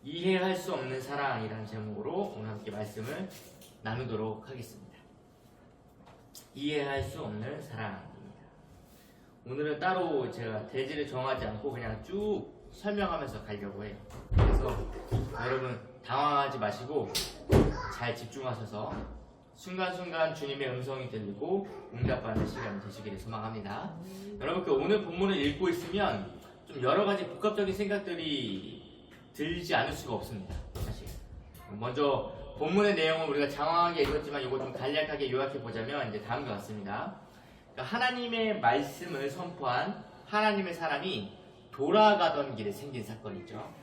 이해할 수 없는 사랑이라는 제목으로 오늘 함께 말씀을 나누도록 하겠습니다. 이해할 수 없는 사랑입니다. 오늘은 따로 제가 대지를 정하지 않고 그냥 쭉 설명하면서 가려고 해요. 그래서 여러분 당황하지 마시고 잘 집중하셔서 순간순간 주님의 음성이 들리고 응답받는 시간이 되시기를 소망합니다. 여러분 오늘 본문을 읽고 있으면 좀 여러 가지 복합적인 생각들이 들지 않을 수가 없습니다. 사실 먼저 본문의 내용은 우리가 장황하게 읽었지만 이거 좀 간략하게 요약해 보자면 이제 다음과 같습니다. 그러니까 하나님의 말씀을 선포한 하나님의 사람이 돌아가던 길에 생긴 사건이죠.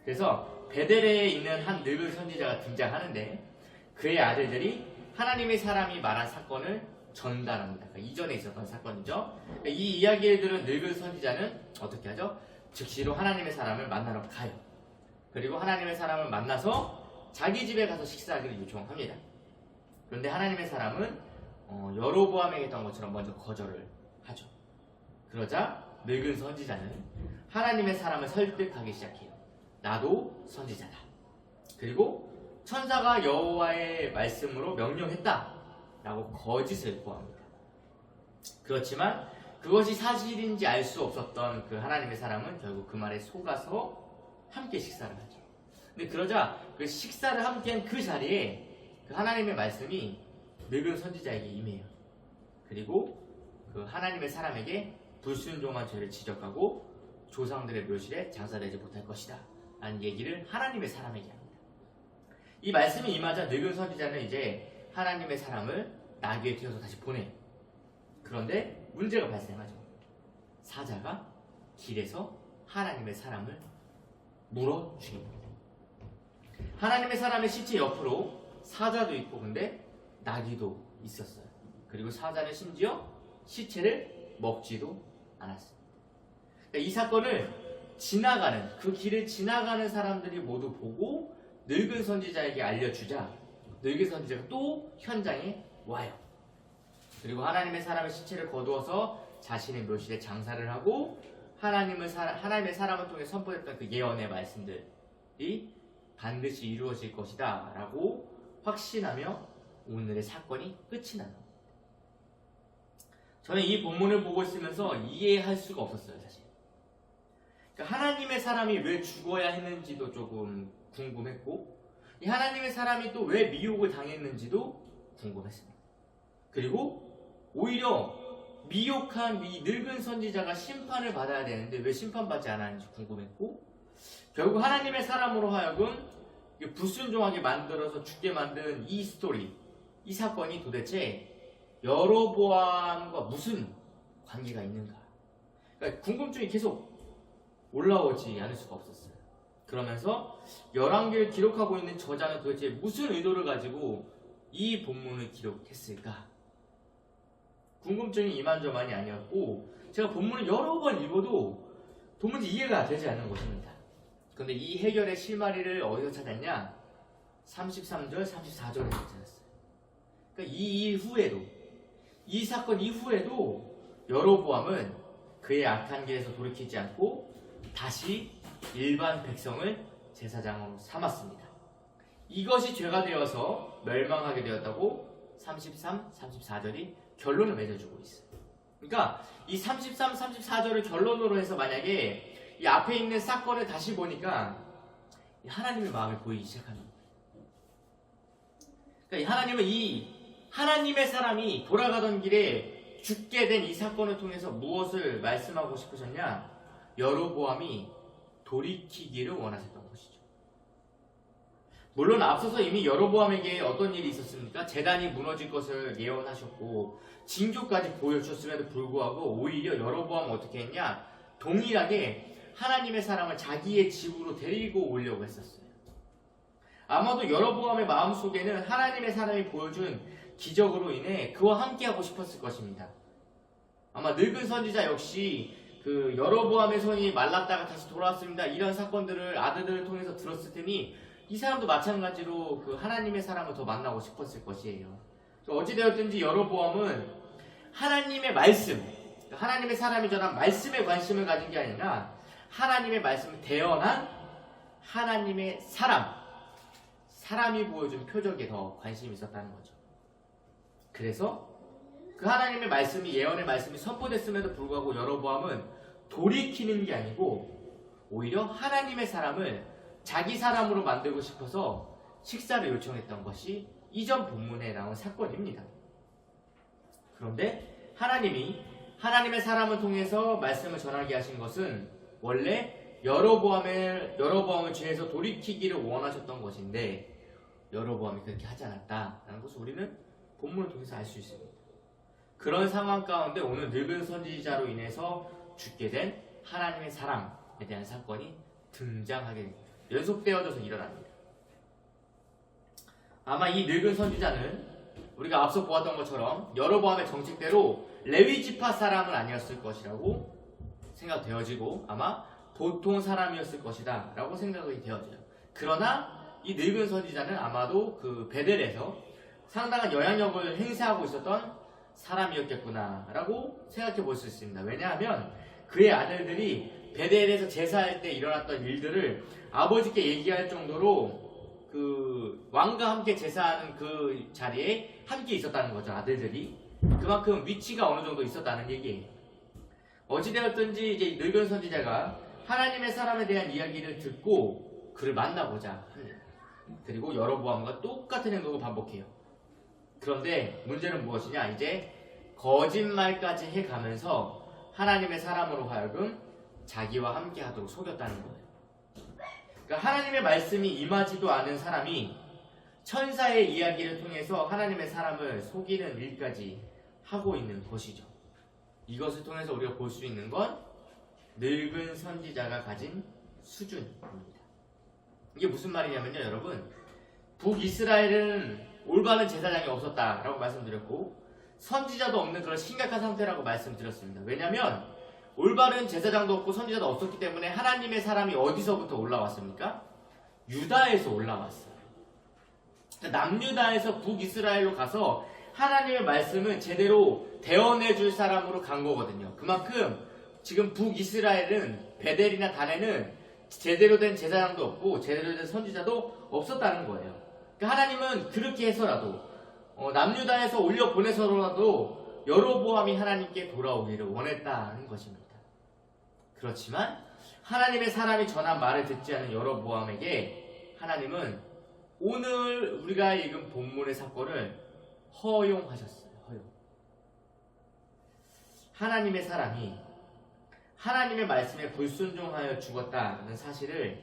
그래서 베델에 있는 한 늙은 선지자가 등장하는데 그의 아들들이 하나님의 사람이 말한 사건을 전달합니다. 그러니까 이전에 있었던 사건이죠. 그러니까 이 이야기를 들은 늙은 선지자는 어떻게 하죠? 즉시로 하나님의 사람을 만나러 가요. 그리고 하나님의 사람을 만나서 자기 집에 가서 식사하기를 요청합니다. 그런데 하나님의 사람은 여로보암에게 했던 것처럼 먼저 거절을 하죠. 그러자 늙은 선지자는 하나님의 사람을 설득하기 시작해요. 나도 선지자다. 그리고 천사가 여호와의 말씀으로 명령했다 라고 거짓을 고합니다. 그렇지만 그것이 사실인지 알 수 없었던 그 하나님의 사람은 결국 그 말에 속아서 함께 식사를 하죠. 근데 그러자 그 식사를 함께한 그 자리에 그 하나님의 말씀이 늙은 선지자에게 임해요. 그리고 그 하나님의 사람에게 불순종한 죄를 지적하고 조상들의 묘실에 장사되지 못할 것이다 라는 얘기를 하나님의 사람에게 합니다. 이 말씀이 임하자 늙은 선지자는 이제 하나님의 사람을 나귀에 태워서 다시 보내요. 그런데 문제가 발생하죠. 사자가 길에서 하나님의 사람을 물어 죽입니다. 하나님의 사람의 시체 옆으로 사자도 있고 근데 나귀도 있었어요. 그리고 사자는 심지어 시체를 먹지도 않았습니다. 그러니까 이 사건을 지나가는 그 길을 지나가는 사람들이 모두 보고 늙은 선지자에게 알려주자 늙은 선지자가 또 현장에 와요. 그리고 하나님의 사람의 시체를 거두어서 자신의 묘실에 장사를 하고 하나님의 사람을 통해 선포했던 그 예언의 말씀들이 반드시 이루어질 것이다 라고 확신하며 오늘의 사건이 끝이 나는 겁니다. 저는 이 본문을 보고 있으면서 이해할 수가 없었어요. 사실 그러니까 하나님의 사람이 왜 죽어야 했는지도 조금 궁금했고 이 하나님의 사람이 또 왜 미혹을 당했는지도 궁금했습니다. 그리고 오히려 미혹한 이 늙은 선지자가 심판을 받아야 되는데 왜 심판받지 않았는지 궁금했고 결국 하나님의 사람으로 하여금 불순종하게 만들어서 죽게 만든 이 스토리, 이 사건이 도대체 여로보암과 무슨 관계가 있는가? 그러니까 궁금증이 계속 올라오지 않을 수가 없었어요. 그러면서 열왕기를 기록하고 있는 저자는 도대체 무슨 의도를 가지고 이 본문을 기록했을까? 궁금증이 이만저만이 아니었고 제가 본문을 여러 번 읽어도 도무지 이해가 되지 않는 것입니다. 그런데 이 해결의 실마리를 어디서 찾았냐? 33절, 34절에서 찾았어요. 그러니까 이 이후에도 이 사건 이후에도 여로보암은 그의 악한 길에서 돌이키지 않고 다시 일반 백성을 제사장으로 삼았습니다. 이것이 죄가 되어서 멸망하게 되었다고 33, 34절이 결론을 맺어주고 있어요. 그러니까 이 33, 34절을 결론으로 해서 만약에 이 앞에 있는 사건을 다시 보니까 하나님의 마음이 보이기 시작하는 거예요. 그러니까 이 하나님은 이 하나님의 사람이 돌아가던 길에 죽게 된 이 사건을 통해서 무엇을 말씀하고 싶으셨냐? 여로보암이 돌이키기를 원하셨던 것이죠. 물론 앞서서 이미 여로보암에게 어떤 일이 있었습니까? 제단이 무너질 것을 예언하셨고 징조까지 보여주셨음에도 불구하고 오히려 여로보암은 어떻게 했냐? 동일하게 하나님의 사람을 자기의 집으로 데리고 오려고 했었어요. 아마도 여로보암의 마음속에는 하나님의 사람이 보여준 기적으로 인해 그와 함께하고 싶었을 것입니다. 아마 늙은 선지자 역시 그 여로보암의 손이 말랐다가 다시 돌아왔습니다. 이런 사건들을 아들들을 통해서 들었을 테니 이 사람도 마찬가지로 그 하나님의 사람을 더 만나고 싶었을 것이에요. 어찌되었든지 여로보암은 하나님의 말씀, 하나님의 사람이 전한 말씀에 관심을 가진 게 아니라 하나님의 말씀을 대언한 하나님의 사람이 보여준 표적에 더 관심이 있었다는 거죠. 그래서 그 하나님의 말씀이, 예언의 말씀이 선포됐음에도 불구하고 여로보암은 돌이키는 게 아니고 오히려 하나님의 사람을 자기 사람으로 만들고 싶어서 식사를 요청했던 것이 이전 본문에 나온 사건입니다. 그런데 하나님이 하나님의 사람을 통해서 말씀을 전하게 하신 것은 원래 여로보암을 죄에서 돌이키기를 원하셨던 것인데 여로보암이 그렇게 하지 않았다라는 것을 우리는 본문을 통해서 알 수 있습니다. 그런 상황 가운데 오늘 늙은 선지자로 인해서 죽게 된 하나님의 사람에 대한 사건이 등장하게 됩니다. 연속되어져서 일어납니다. 아마 이 늙은 선지자는 우리가 앞서 보았던 것처럼 여로보암의 정책대로 레위 지파 사람은 아니었을 것이라고 생각되어지고 아마 보통 사람이었을 것이다 라고 생각이 되어져요. 그러나 이 늙은 선지자는 아마도 그 베델에서 상당한 영향력을 행사하고 있었던 사람이었겠구나 라고 생각해 볼 수 있습니다. 왜냐하면 그의 아들들이 베델에서 제사할 때 일어났던 일들을 아버지께 얘기할 정도로 그 왕과 함께 제사하는 그 자리에 함께 있었다는 거죠. 아들들이 그만큼 위치가 어느 정도 있었다는 얘기예요. 어찌되었든지 이제 늙은 선지자가 하나님의 사람에 대한 이야기를 듣고 그를 만나보자 합니다. 그리고 여로보암과 똑같은 행동을 반복해요. 그런데 문제는 무엇이냐? 이제 거짓말까지 해가면서 하나님의 사람으로 하여금 자기와 함께 하도록 속였다는 거예요. 그러니까 하나님의 말씀이 임하지도 않은 사람이 천사의 이야기를 통해서 하나님의 사람을 속이는 일까지 하고 있는 것이죠. 이것을 통해서 우리가 볼 수 있는 건 늙은 선지자가 가진 수준입니다. 이게 무슨 말이냐면요, 여러분. 북이스라엘은 올바른 제사장이 없었다라고 말씀드렸고 선지자도 없는 그런 심각한 상태라고 말씀드렸습니다. 왜냐하면 올바른 제사장도 없고 선지자도 없었기 때문에 하나님의 사람이 어디서부터 올라왔습니까? 유다에서 올라왔어요. 남유다에서 북이스라엘로 가서 하나님의 말씀을 제대로 대언해줄 사람으로 간 거거든요. 그만큼 지금 북이스라엘은 베델이나 단에는 제대로 된 제사장도 없고 제대로 된 선지자도 없었다는 거예요. 그러니까 하나님은 그렇게 해서라도 남유다에서 올려 보내서라도 여로보암이 하나님께 돌아오기를 원했다는 것입니다. 그렇지만 하나님의 사람이 전한 말을 듣지 않은 여로보암에게 하나님은 오늘 우리가 읽은 본문의 사건을 허용하셨어요. 허용. 하나님의 사람이 하나님의 말씀에 불순종하여 죽었다는 사실을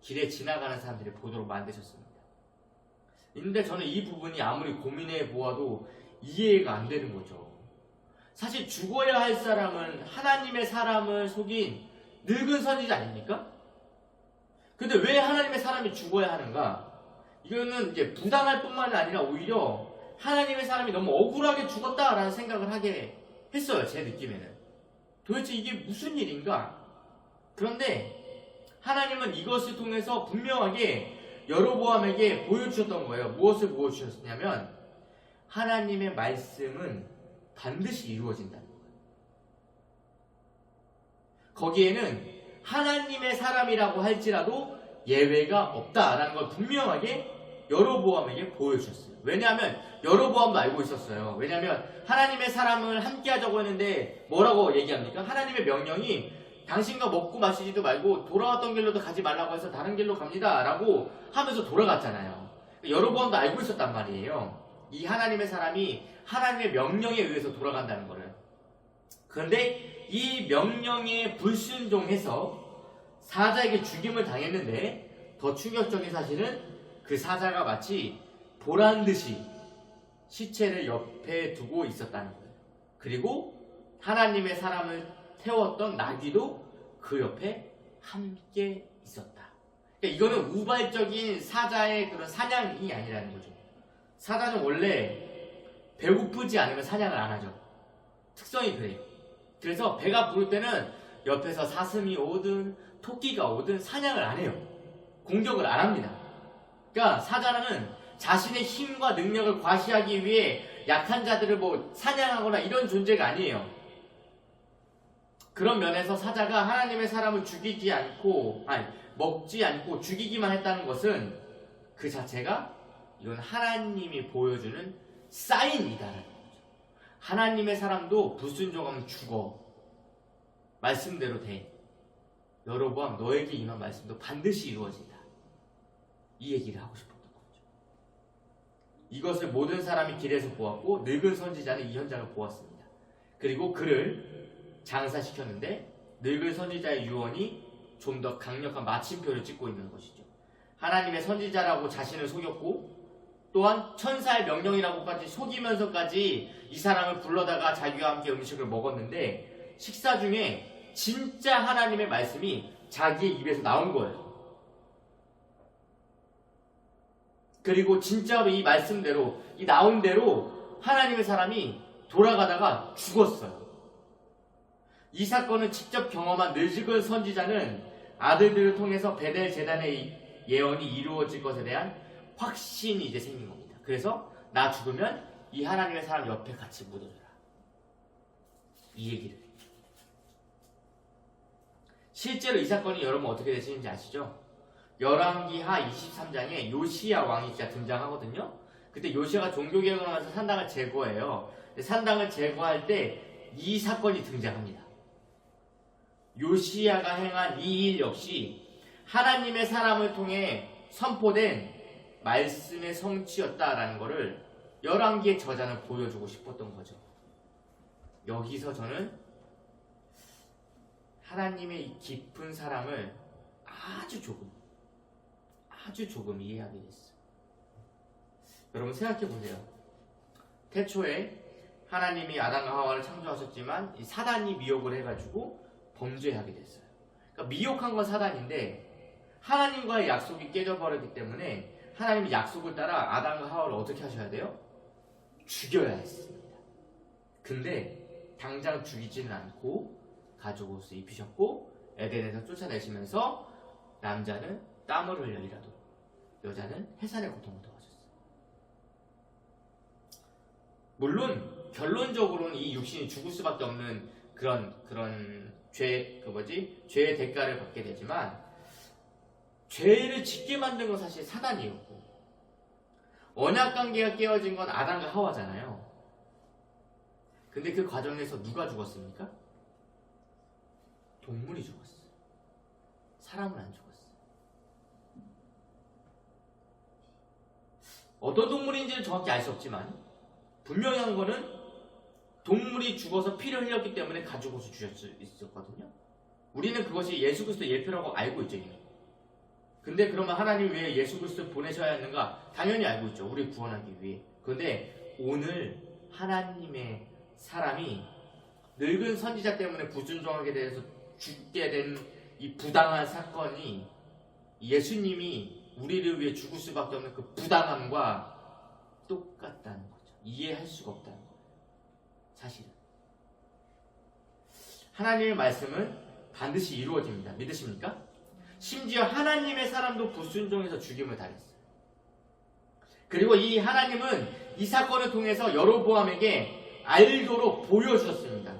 길에 지나가는 사람들이 보도록 만드셨습니다. 근데 저는 이 부분이 아무리 고민해 보아도 이해가 안 되는 거죠. 사실 죽어야 할 사람은 하나님의 사람을 속인 늙은 선지자 아닙니까? 근데 왜 하나님의 사람이 죽어야 하는가? 이거는 이제 부당할 뿐만 아니라 오히려 하나님의 사람이 너무 억울하게 죽었다라는 생각을 하게 했어요. 제 느낌에는. 도대체 이게 무슨 일인가? 그런데 하나님은 이것을 통해서 분명하게 여로보암에게 보여주셨던 거예요. 무엇을 보여주셨냐면 하나님의 말씀은 반드시 이루어진다는 거예요. 거기에는 하나님의 사람이라고 할지라도 예외가 없다라는 걸 분명하게 여로보암에게 보여주셨어요. 왜냐하면 여로보암도 알고 있었어요. 왜냐하면 하나님의 사람을 함께 하자고 했는데 뭐라고 얘기합니까? 하나님의 명령이 당신과 먹고 마시지도 말고 돌아왔던 길로도 가지 말라고 해서 다른 길로 갑니다 라고 하면서 돌아갔잖아요. 여로보암도 알고 있었단 말이에요. 이 하나님의 사람이 하나님의 명령에 의해서 돌아간다는 거를. 그런데 이 명령에 불순종해서 사자에게 죽임을 당했는데 더 충격적인 사실은 그 사자가 마치 보란듯이 시체를 옆에 두고 있었다는 거예요. 그리고 하나님의 사람을 태웠던 나귀도 그 옆에 함께 있었다. 그러니까 이거는 우발적인 사자의 그런 사냥이 아니라는 거죠. 사자는 원래 배고프지 않으면 사냥을 안 하죠. 특성이 그래요. 그래서 배가 부를 때는 옆에서 사슴이 오든 토끼가 오든 사냥을 안 해요. 공격을 안 합니다. 그러니까 사자는 자신의 힘과 능력을 과시하기 위해 약한 자들을 사냥하거나 이런 존재가 아니에요. 그런 면에서 사자가 하나님의 사람을 죽이지 않고 먹지 않고 죽이기만 했다는 것은 그 자체가 이건 하나님이 보여주는 사인이다라는 거죠. 하나님의 사람도 불순종하면 죽어. 말씀대로 돼. 여로보암 너에게 임한 말씀도 반드시 이루어진다. 이 얘기를 하고 싶었던 거죠. 이것을 모든 사람이 길에서 보았고 늙은 선지자는 이 현장을 보았습니다. 그리고 그를 장사시켰는데 늙은 선지자의 유언이 좀 더 강력한 마침표를 찍고 있는 것이죠. 하나님의 선지자라고 자신을 속였고 또한 천사의 명령이라고까지 속이면서까지 이 사람을 불러다가 자기와 함께 음식을 먹었는데 식사 중에 진짜 하나님의 말씀이 자기의 입에서 나온 거예요. 그리고 진짜로 이 말씀대로, 이 나온 대로 하나님의 사람이 돌아가다가 죽었어요. 이 사건을 직접 경험한 늙은 선지자는 아들들을 통해서 베델 제단의 예언이 이루어질 것에 대한 확신이 이제 생긴 겁니다. 그래서 나 죽으면 이 하나님의 사람 옆에 같이 묻어줘라. 이 얘기를. 실제로 이 사건이 여러분 어떻게 되시는지 아시죠? 열왕기하 23장에 요시야 왕이 진짜 등장하거든요. 그때 요시야가 종교개혁을 하면서 산당을 제거해요. 산당을 제거할 때 이 사건이 등장합니다. 요시야가 행한 이 일 역시 하나님의 사람을 통해 선포된 말씀의 성취였다라는 것을 열왕기의 저자는 보여주고 싶었던 거죠. 여기서 저는 하나님의 이 깊은 사랑을 아주 조금 이해하게 됐어요. 여러분 생각해 보세요. 태초에 하나님이 아담과 하와를 창조하셨지만 이 사단이 미혹을 해가지고 범죄하게 됐어요. 그러니까 미혹한 건 사단인데 하나님과의 약속이 깨져버렸기 때문에 하나님이 약속을 따라 아담과 하와를 어떻게 하셔야 돼요? 죽여야 했습니다. 근데 당장 죽이지는 않고 가죽 옷을 입히셨고 에덴에서 쫓아내시면서 남자는 땀을 흘려 일하도록 여자는 해산의 고통을 도와줬어요. 물론 결론적으로는 이 육신이 죽을 수밖에 없는 그런 죄의 대가를 받게 되지만 죄를 짓게 만든 건 사실 사단이었고 언약관계가 깨어진 건 아담과 하와잖아요. 근데 그 과정에서 누가 죽었습니까? 동물이 죽었어요. 사람은 안 죽었어요. 어떤 동물인지는 정확히 알 수 없지만 분명히 한 거는 동물이 죽어서 피를 흘렸기 때문에 가죽옷을 주실 수 있었거든요. 우리는 그것이 예수 그리스도의 예표라고 알고 있죠. 이미. 근데 그러면 하나님 왜 예수 그리스도를 보내셔야 했는가? 당연히 알고 있죠. 우리를 구원하기 위해. 그런데 오늘 하나님의 사람이 늙은 선지자 때문에 불순종하게 돼서 죽게 된 이 부당한 사건이 예수님이 우리를 위해 죽을 수밖에 없는 그 부당함과 똑같다는 거죠. 이해할 수가 없다는 거예요. 사실은. 하나님의 말씀은 반드시 이루어집니다. 믿으십니까? 심지어 하나님의 사람도 불순종해서 죽임을 당했어요. 그리고 이 하나님은 이 사건을 통해서 여로보암에게 알도록 보여주셨습니다.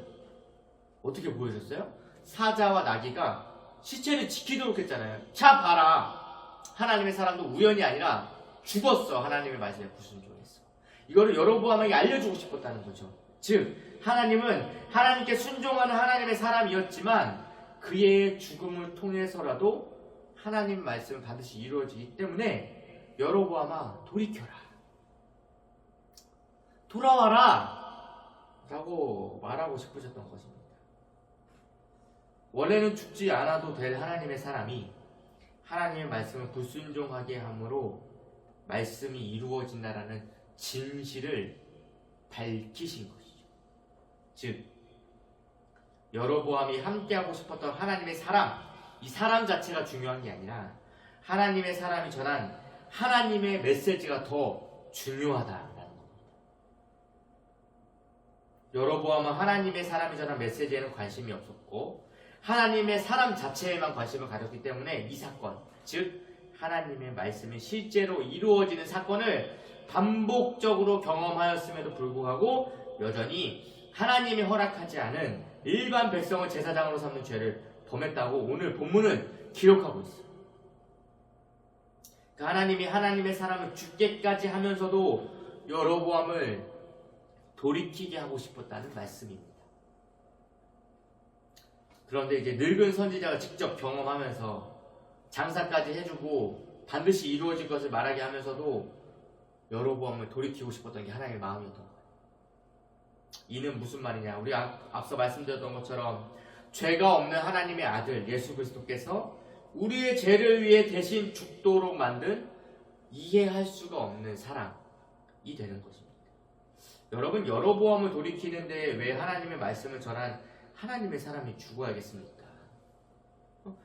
어떻게 보여줬어요? 사자와 나귀가 시체를 지키도록 했잖아요. 자 봐라. 하나님의 사람도 우연이 아니라 죽었어. 하나님의 말씀에 불순종했어. 이거를 여로보암에게 알려주고 싶었다는 거죠. 즉 하나님은 하나님께 순종하는 하나님의 사람이었지만 그의 죽음을 통해서라도 하나님 말씀은 반드시 이루어지기 때문에 여로보암아 돌이켜라. 돌아와라. 라고 말하고 싶으셨던 것입니다. 원래는 죽지 않아도 될 하나님의 사람이 하나님의 말씀을 불순종하게 함으로 말씀이 이루어진다라는 진실을 밝히신 것이죠. 즉 여로보암이 함께하고 싶었던 하나님의 사람, 이 사람 자체가 중요한 게 아니라 하나님의 사람이 전한 하나님의 메시지가 더 중요하다라는 겁니다. 여로보암은 하나님의 사람이 전한 메시지에는 관심이 없었고 하나님의 사람 자체에만 관심을 가졌기 때문에 이 사건, 즉 하나님의 말씀이 실제로 이루어지는 사건을 반복적으로 경험하였음에도 불구하고 여전히 하나님이 허락하지 않은 일반 백성을 제사장으로 삼는 죄를 범했다고 오늘 본문은 기록하고 있어요. 그 하나님이 하나님의 사람을 죽게까지 하면서도 여로보암을 돌이키게 하고 싶었다는 말씀입니다. 그런데 이제 늙은 선지자가 직접 경험하면서 장사까지 해주고 반드시 이루어질 것을 말하게 하면서도 여로보암을 돌이키고 싶었던 게 하나님의 마음이었던 거예요. 이는 무슨 말이냐? 우리 앞서 말씀드렸던 것처럼 죄가 없는 하나님의 아들 예수 그리스도께서 우리의 죄를 위해 대신 죽도록 만든 이해할 수가 없는 사랑이 되는 것입니다. 여러분, 여로보암을 돌이키는데 왜 하나님의 말씀을 전한 하나님의 사람이 죽어야겠습니까?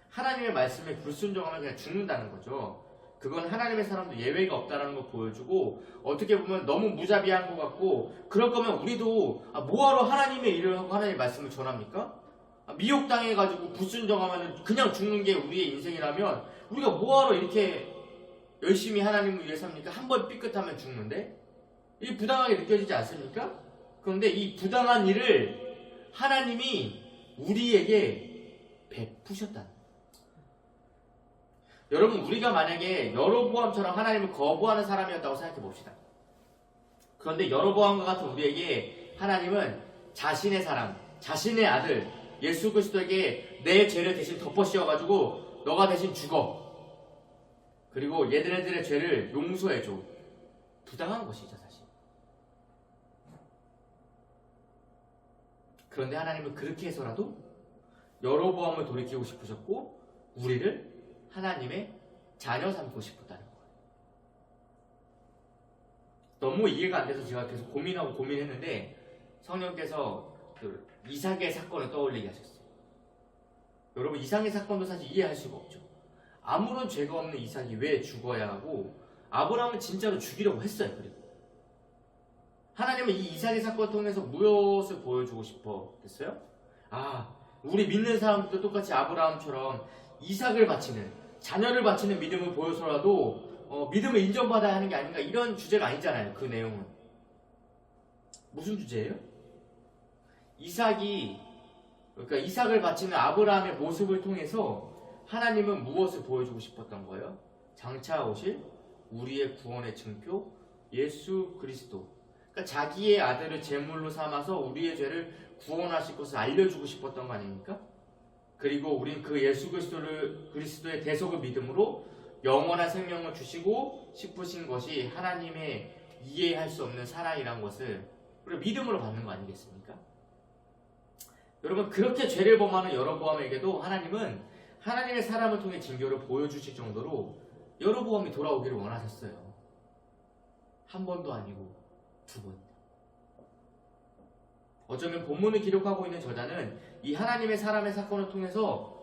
하나님의 말씀에 불순종하면 그냥 죽는다는 거죠. 그건 하나님의 사람도 예외가 없다는 걸 보여주고, 어떻게 보면 너무 무자비한 것 같고, 그럴 거면 우리도 뭐하러 하나님의 일을 하고 하나님의 말씀을 전합니까? 미혹당해가지고 불순종하면 그냥 죽는 게 우리의 인생이라면 우리가 뭐하러 이렇게 열심히 하나님을 위해 삽니까? 한 번 삐끗하면 죽는데? 이게 부당하게 느껴지지 않습니까? 그런데 이 부당한 일을 하나님이 우리에게 베푸셨다는 거예요. 여러분, 우리가 만약에 여로보암처럼 하나님을 거부하는 사람이었다고 생각해 봅시다. 그런데 여로보암과 같은 우리에게 하나님은 자신의 사람, 자신의 아들 예수 그리스도에게 내 죄를 대신 덮어 씌워가지고 너가 대신 죽어. 그리고 얘네들의 죄를 용서해줘. 부당한 것이죠, 사실. 그런데 하나님은 그렇게 해서라도 여로보암을 돌이키고 싶으셨고 우리를 하나님의 자녀 삼고 싶었다는 거예요. 너무 이해가 안 돼서 제가 계속 고민하고 고민했는데 성령께서 그 이삭의 사건을 떠올리게 하셨어요. 여러분, 이삭의 사건도 사실 이해할 수가 없죠. 아무런 죄가 없는 이삭이 왜 죽어야 하고, 아브라함은 진짜로 죽이려고 했어요. 그리고 하나님은 이 이삭의 사건을 통해서 무엇을 보여주고 싶었겠어요? 우리 믿는 사람들도 똑같이 아브라함처럼 이삭을 바치는, 자녀를 바치는 믿음을 보여서라도 믿음을 인정받아야 하는 게 아닌가, 이런 주제가 아니잖아요. 그 내용은 무슨 주제예요? 그러니까 이삭을 바치는 아브라함의 모습을 통해서 하나님은 무엇을 보여주고 싶었던 거예요? 장차 오실 우리의 구원의 증표 예수 그리스도. 그러니까 자기의 아들을 제물로 삼아서 우리의 죄를 구원하실 것을 알려주고 싶었던 거 아닙니까? 그리고 우린 그 예수 그리스도의 대속을 믿음으로 영원한 생명을 주시고 싶으신 것이 하나님의 이해할 수 없는 사랑이란 것을 우리가 믿음으로 받는 거 아니겠습니까? 여러분, 그렇게 죄를 범하는 여로보암에게도 하나님은 하나님의 사람을 통해 징조를 보여주실 정도로 여로보암이 돌아오기를 원하셨어요. 한 번도 아니고 두 번. 어쩌면 본문을 기록하고 있는 저자는 이 하나님의 사람의 사건을 통해서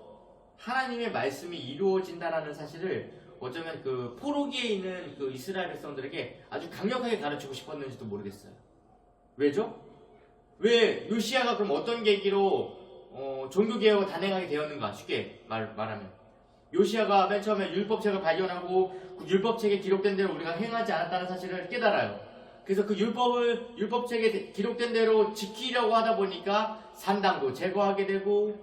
하나님의 말씀이 이루어진다라는 사실을 어쩌면 그 포로기에 있는 그 이스라엘 백성들에게 아주 강력하게 가르치고 싶었는지도 모르겠어요. 왜죠? 왜 요시야가 그럼 어떤 계기로 종교개혁을 단행하게 되었는가? 쉽게 말하면 요시야가 맨 처음에 율법책을 발견하고 그 율법책에 기록된 대로 우리가 행하지 않았다는 사실을 깨달아요. 그래서 그 율법책에 기록된 대로 지키려고 하다 보니까 산당도 제거하게 되고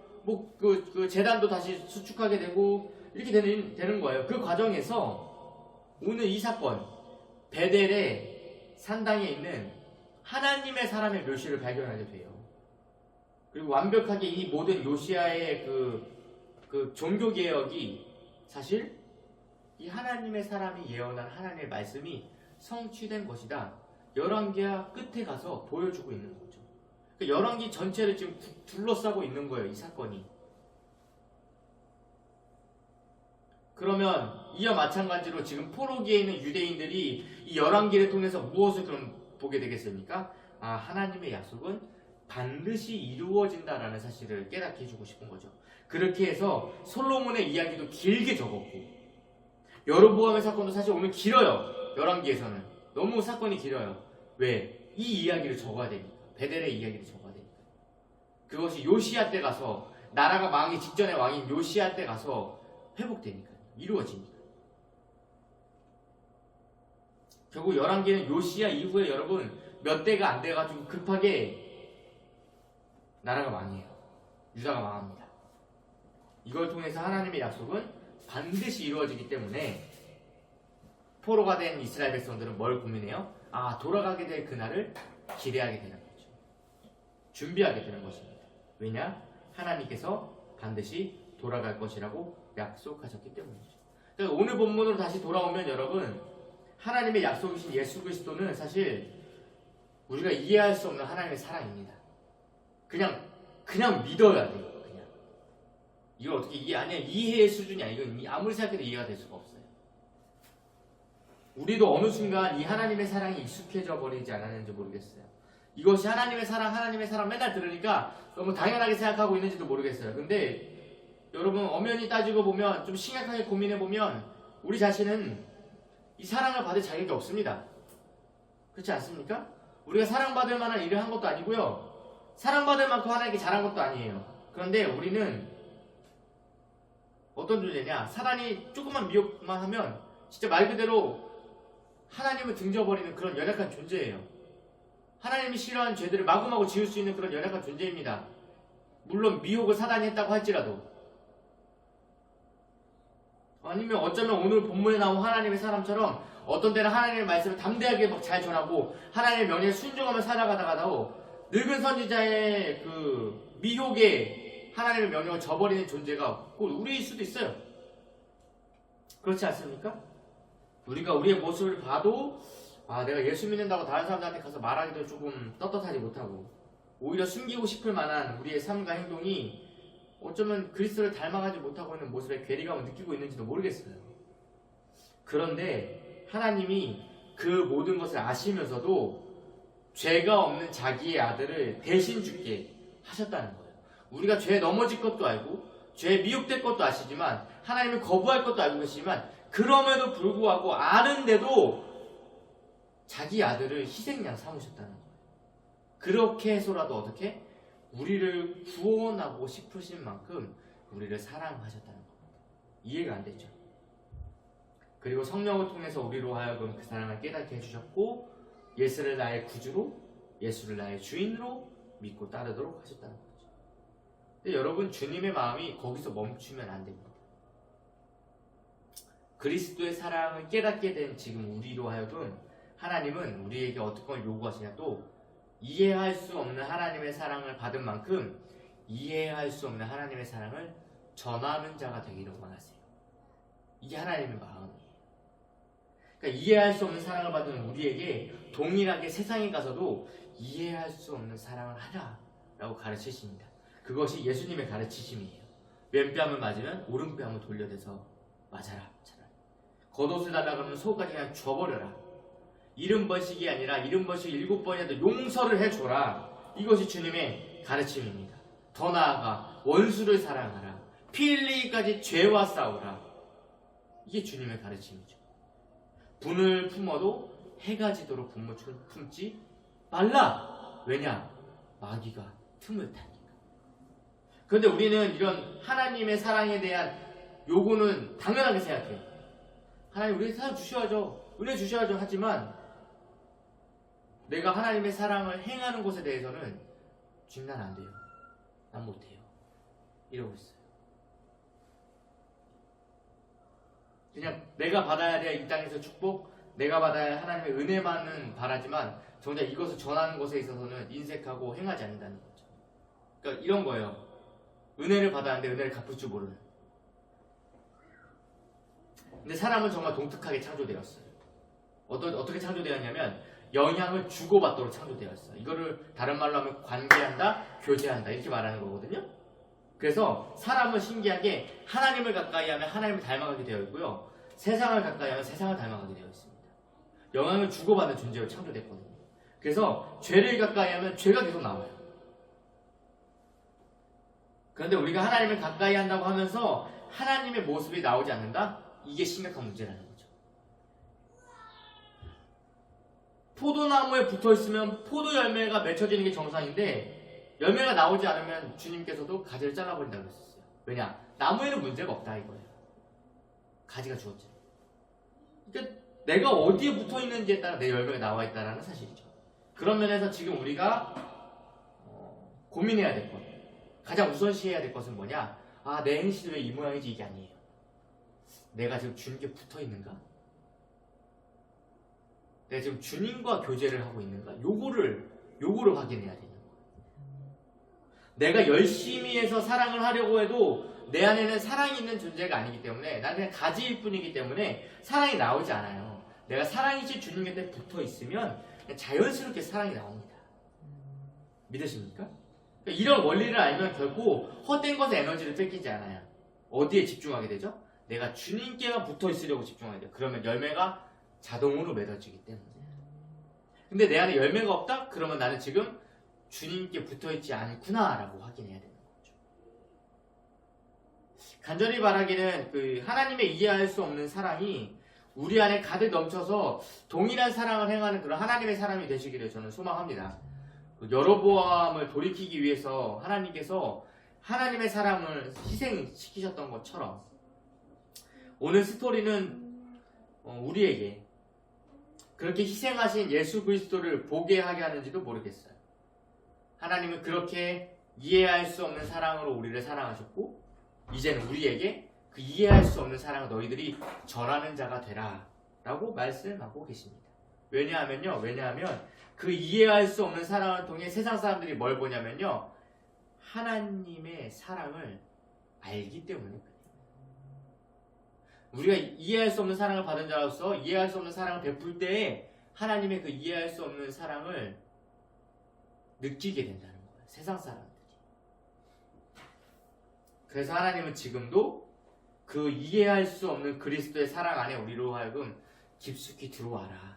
그 제단도 다시 수축하게 되고 이렇게 되는 거예요. 그 과정에서 오늘 이 사건 베델의 산당에 있는 하나님의 사람의 묘실을 발견하게 돼요. 그리고 완벽하게 이 모든 요시야의 그 종교개혁이 사실 이 하나님의 사람이 예언한 하나님의 말씀이 성취된 것이다. 열왕기하 끝에 가서 보여주고 있는 거죠. 그러니까 열왕기 전체를 지금 둘러싸고 있는 거예요, 이 사건이. 그러면 이와 마찬가지로 지금 포로기에 있는 유대인들이 이 열왕기를 통해서 무엇을 그럼 보게 되겠습니까? 하나님의 약속은 반드시 이루어진다라는 사실을 깨닫게 해주고 싶은 거죠. 그렇게 해서 솔로몬의 이야기도 길게 적었고, 여로보암의 사건도 사실 오늘 길어요. 열왕기에서는 너무 사건이 길어요. 왜? 이 이야기를 적어야 되니까. 베델의 이야기를 적어야 되니까. 그것이 요시야 때 가서, 나라가 망하기 직전의 왕인 요시야 때 가서 회복되니까, 이루어지니까. 결국 열왕기는 요시야 이후에 여러분 몇 대가 안 돼가지고 급하게 나라가 망해요. 유다가 망합니다. 이걸 통해서 하나님의 약속은 반드시 이루어지기 때문에 포로가 된 이스라엘 백성들은 뭘 고민해요? 아, 돌아가게 될 그날을 기대하게 되는 거죠. 준비하게 되는 것입니다. 왜냐? 하나님께서 반드시 돌아갈 것이라고 약속하셨기 때문이죠. 그러니까 오늘 본문으로 다시 돌아오면 여러분, 하나님의 약속이신 예수 그리스도는 사실 우리가 이해할 수 없는 하나님의 사랑입니다. 그냥 믿어야 돼요. 그냥 이걸 어떻게 이해의 수준이 이건 아무리 생각해도 이해가 될 수가 없어요. 우리도 어느 순간 이 하나님의 사랑이 익숙해져 버리지 않았는지 모르겠어요. 이것이 하나님의 사랑 맨날 들으니까 너무 당연하게 생각하고 있는지도 모르겠어요. 근데 여러분, 엄연히 따지고 보면, 좀 심각하게 고민해 보면 우리 자신은 이 사랑을 받을 자격이 없습니다. 그렇지 않습니까? 우리가 사랑받을 만한 일을 한 것도 아니고요, 사랑받을 만큼 하나님께 잘한 것도 아니에요. 그런데 우리는 어떤 존재냐, 사단이 조금만 미혹만 하면 진짜 말 그대로 하나님을 등져버리는 그런 연약한 존재예요. 하나님이 싫어하는 죄들을 마구마구 지을 수 있는 그런 연약한 존재입니다. 물론 미혹을 사단이 했다고 할지라도. 아니면 어쩌면 오늘 본문에 나온 하나님의 사람처럼 어떤 때는 하나님의 말씀을 담대하게 막 잘 전하고 하나님의 명령에 순종하며 살아가다가도 늙은 선지자의 그 미혹에 하나님의 명령을 저버리는 존재가 꼭 우리일 수도 있어요. 그렇지 않습니까? 우리가 우리의 모습을 봐도 내가 예수 믿는다고 다른 사람들한테 가서 말하기도 조금 떳떳하지 못하고, 오히려 숨기고 싶을 만한 우리의 삶과 행동이 어쩌면 그리스도를 닮아가지 못하고 있는 모습에 괴리감을 느끼고 있는지도 모르겠어요. 그런데 하나님이 그 모든 것을 아시면서도 죄가 없는 자기의 아들을 대신 죽게 하셨다는 거예요. 우리가 죄에 넘어질 것도 알고 죄에 미혹될 것도 아시지만, 하나님을 거부할 것도 알고 계시지만, 그럼에도 불구하고 아는데도 자기 아들을 희생양 삼으셨다는 거예요. 그렇게 해서라도 어떻게? 우리를 구원하고 싶으신 만큼 우리를 사랑하셨다는 겁니다. 이해가 안 되죠? 그리고 성령을 통해서 우리로 하여금 그 사랑을 깨닫게 해주셨고, 예수를 나의 구주로, 예수를 나의 주인으로 믿고 따르도록 하셨다는 거죠. 근데 여러분, 주님의 마음이 거기서 멈추면 안 됩니다. 그리스도의 사랑을 깨닫게 된 지금 우리로 하여금 하나님은 우리에게 어떤 걸 요구하시냐, 또 이해할 수 없는 하나님의 사랑을 받은 만큼 이해할 수 없는 하나님의 사랑을 전하는 자가 되기를 원하세요. 이게 하나님의 마음이에요. 그러니까 이해할 수 없는 사랑을 받은 우리에게 동일하게 세상에 가서도 이해할 수 없는 사랑을 하라라고 가르치십니다. 그것이 예수님의 가르치심이에요. 왼뺨을 맞으면 오른뺨을 돌려대서 맞아라. 겉옷을 달라 그러면 속까지 그냥 줘버려라. 70번씩이 아니라 70번씩 7번이라도 용서를 해줘라. 이것이 주님의 가르침입니다. 더 나아가 원수를 사랑하라. 피 흘리기까지 죄와 싸우라. 이게 주님의 가르침이죠. 분을 품어도 해가 지도록 분을 품지 말라. 왜냐? 마귀가 틈을 타니까. 그런데 우리는 이런 하나님의 사랑에 대한 요구는 당연하게 생각해요. 하나님 우리에게 사랑 주셔야죠. 은혜 주셔야죠. 하지만 내가 하나님의 사랑을 행하는 것에 대해서는 주님 난 안 돼요. 난 못해요. 이러고 있어요. 그냥 내가 받아야 될 이 땅에서 축복, 내가 받아야 할 하나님의 은혜만은 바라지만 정작 이것을 전하는 것에 있어서는 인색하고 행하지 않는다는 거죠. 그러니까 이런 거예요. 은혜를 받았는데 은혜를 갚을 줄 모르는. 근데 사람은 정말 독특하게 창조되었어요. 어떻게 창조되었냐면 영향을 주고받도록 창조되었어요. 이거를 다른 말로 하면 관계한다, 교제한다 이렇게 말하는 거거든요. 그래서 사람은 신기하게 하나님을 가까이 하면 하나님을 닮아가게 되어 있고요, 세상을 가까이 하면 세상을 닮아가게 되어 있습니다. 영향을 주고받는 존재로 창조됐거든요. 그래서 죄를 가까이 하면 죄가 계속 나와요. 그런데 우리가 하나님을 가까이 한다고 하면서 하나님의 모습이 나오지 않는다? 이게 심각한 문제라는 거죠. 포도나무에 붙어있으면 포도 열매가 맺혀지는 게 정상인데 열매가 나오지 않으면 주님께서도 가지를 잘라버린다고 했었어요. 왜냐? 나무에는 문제가 없다 이거예요. 가지가 죽었죠. 그러니까 내가 어디에 붙어있는지에 따라 내 열매가 나와 있다는 사실이죠. 그런 면에서 지금 우리가 고민해야 될 것, 가장 우선시해야 될 것은 뭐냐? 내 행실이 왜 이 모양이지? 이게 아니에요. 내가 지금 주님께 붙어있는가? 내가 지금 주님과 교제를 하고 있는가? 요거를 확인해야 되는 거예요. 내가 열심히 해서 사랑을 하려고 해도 내 안에는 사랑이 있는 존재가 아니기 때문에 나는 그냥 가지일 뿐이기 때문에 사랑이 나오지 않아요. 내가 사랑이신 주님 곁에 붙어 있으면 자연스럽게 사랑이 나옵니다. 믿으십니까? 그러니까 이런 원리를 알면 결코 헛된 것에 에너지를 뺏기지 않아요. 어디에 집중하게 되죠? 내가 주님께만 붙어 있으려고 집중하게 돼요. 그러면 열매가 자동으로 맺어지기 때문에. 근데 내 안에 열매가 없다? 그러면 나는 지금 주님께 붙어 있지 않구나 라고 확인해야 되는 거죠. 간절히 바라기는 하나님의 이해할 수 없는 사랑이 우리 안에 가득 넘쳐서 동일한 사랑을 행하는 그런 하나님의 사람이 되시기를 저는 소망합니다. 여로보암을 돌이키기 위해서 하나님께서 하나님의 사람을 희생시키셨던 것처럼 오늘 스토리는 우리에게 그렇게 희생하신 예수 그리스도를 보게 하게 하는지도 모르겠어요. 하나님은 그렇게 이해할 수 없는 사랑으로 우리를 사랑하셨고 이제는 우리에게 그 이해할 수 없는 사랑을 너희들이 전하는 자가 되라 라고 말씀하고 계십니다. 왜냐하면 그 이해할 수 없는 사랑을 통해 세상 사람들이 뭘 보냐면요, 하나님의 사랑을 알기 때문에 그래요. 우리가 이해할 수 없는 사랑을 받은 자로서 이해할 수 없는 사랑을 베풀 때에 하나님의 그 이해할 수 없는 사랑을 느끼게 된다는 거예요. 세상 사람들이. 그래서 하나님은 지금도 그 이해할 수 없는 그리스도의 사랑 안에 우리로 하여금 깊숙이 들어와라.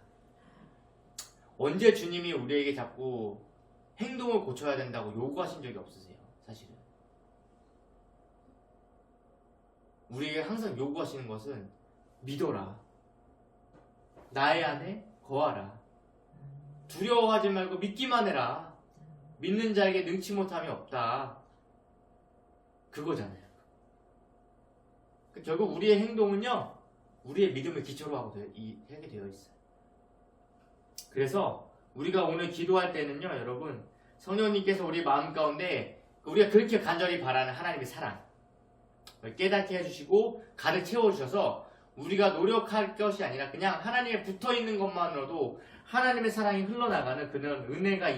언제 주님이 우리에게 자꾸 행동을 고쳐야 된다고 요구하신 적이 없으세요? 사실은. 우리에게 항상 요구하시는 것은 믿어라. 나의 안에 거하라. 두려워하지 말고 믿기만 해라. 믿는 자에게 능치 못함이 없다. 그거잖아요. 결국 우리의 행동은요, 우리의 믿음을 기초로 하게 되어 있어요. 그래서 우리가 오늘 기도할 때는요, 여러분, 성령님께서 우리 마음 가운데 우리가 그렇게 간절히 바라는 하나님의 사랑 깨닫게 해주시고 가득 채워주셔서 우리가 노력할 것이 아니라 그냥 하나님에 붙어있는 것만으로도 하나님의 사랑이 흘러나가는 그런 은혜가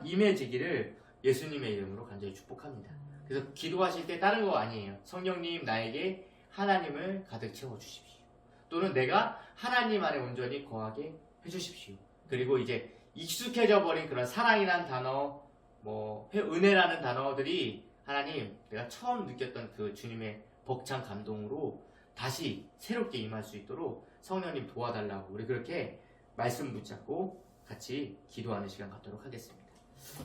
임해지기를 예수님의 이름으로 간절히 축복합니다. 그래서 기도하실 때 다른 거 아니에요. 성령님 나에게 하나님을 가득 채워주십시오. 또는 내가 하나님 안에 온전히 거하게 해주십시오. 그리고 이제 익숙해져 버린 그런 사랑이라는 단어, 은혜라는 단어들이 하나님, 내가 처음 느꼈던 그 주님의 벅찬 감동으로 다시 새롭게 임할 수 있도록 성령님 도와달라고 우리 그렇게 말씀 붙잡고 같이 기도하는 시간 갖도록 하겠습니다.